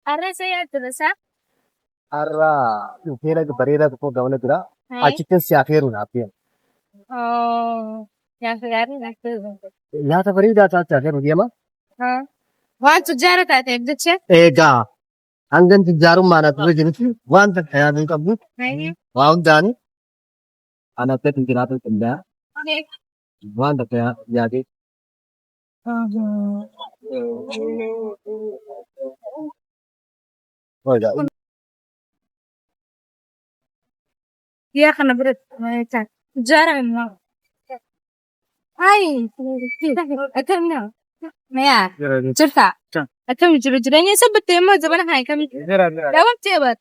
Arra saya terasa. Arra, kira berira tu kau mana kira? Hai. Acikin siakiru napi. Oh, yang sekarang aku. यहाँ तो बड़ी जाता siakiru dia mah. हाँ. वहाँ तुझारा था ते बच्चे. Ega, angin jarum mana tu jenis? Wan tak kaya ni kamu? नहीं. Wan jani? Anak tu tinggal tu tinggal. Okay. Wan tak kaya jadi. Oh ya. Dia kena berat. Macam tuझारा ना. Hai. Akan ना. Maya. Cerita. Akan jujur-jujurnya sebetulnya mau zaman hai kami. Dalam cepat.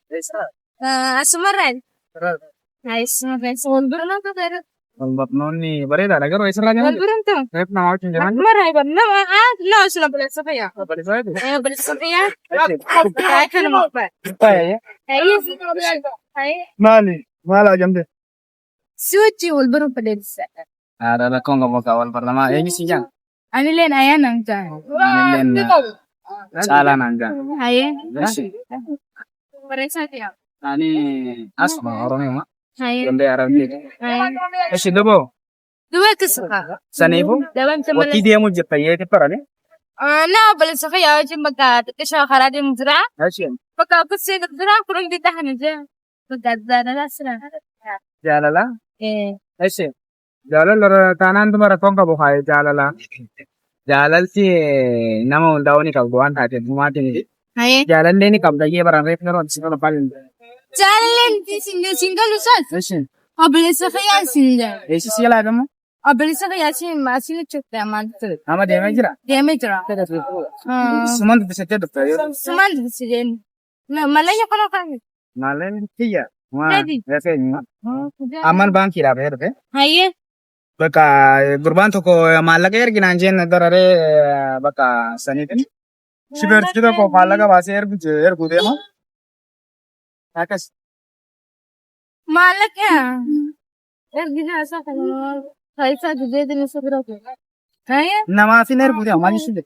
Asmaran. Hai asmaran. Sebenarnya tu ter. Albab noni, bereda lagi roh Israel jangan. Sebenarnya tu. Rep nama macam jangan. Marai benar. Lah sudah boleh sampai ya. Balik saya tu. Boleh sampai ya. Hai kena mau apa? Apa ya? Hai. Mala jam tu. Suci ulburu pada desa. Ada lah kau nggak mau kawal pertama. Ini sih jang. Ani len ayah nangka. Ini salah nangga. Hai. Nasi. Mereka dia. Ani asma orang yang mak. Hai. Yang dia orang ni. Hai. Eh sudah bo. Dua kesuka. Sana ibu. Dalam teman. Waktu dia mau jatuh ya itu pernah ni. Nah, boleh suka ya cuma kat kesal kharadi mudra. Asyik. Pakai aku sih mudra kurang ditahan aja. Pakai dana rasanya. Jalan lah. Asyik. Jalan lor kanan tu mara tongka bukai jalan lah. Jalan si nama undang ni kau buan hati semua ni. Hai. Jalan ni kau dah ye barang rep ngeron sih kalau paling. Jalan di single usah. Asyik. Boleh suka ya single. Eh sih lah kamu. Boleh suka ya sih masih cukup aman tu. Nama dia macam Dia mitra. Semua tu bisa jadi tu. Seman di sini. Nah, Malaya kalau kan. Malam tiga. Wah, Jadi. biasa ni. Aman bang kira apa ya? Hai. Baka gurban to ko malaga yer ginanjen darare baka sanitin. Shiber kita ko malaga base yer gude ma. Akas. Malak ya. Gina asa kalau kaisa tuझे दिन से फिर होगा है Nama siner gude amani shinde.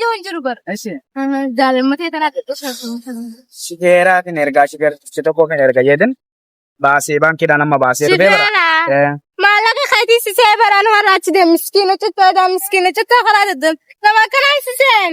जो इंजर कर Aise. जाले मत इतना तो Shigera ki nerga shiger chito ko nerga yeden. Base bang kira nama base yer bebara. malak khadi se seberan warat de miskino to da miskino to khalat dum lama kana sen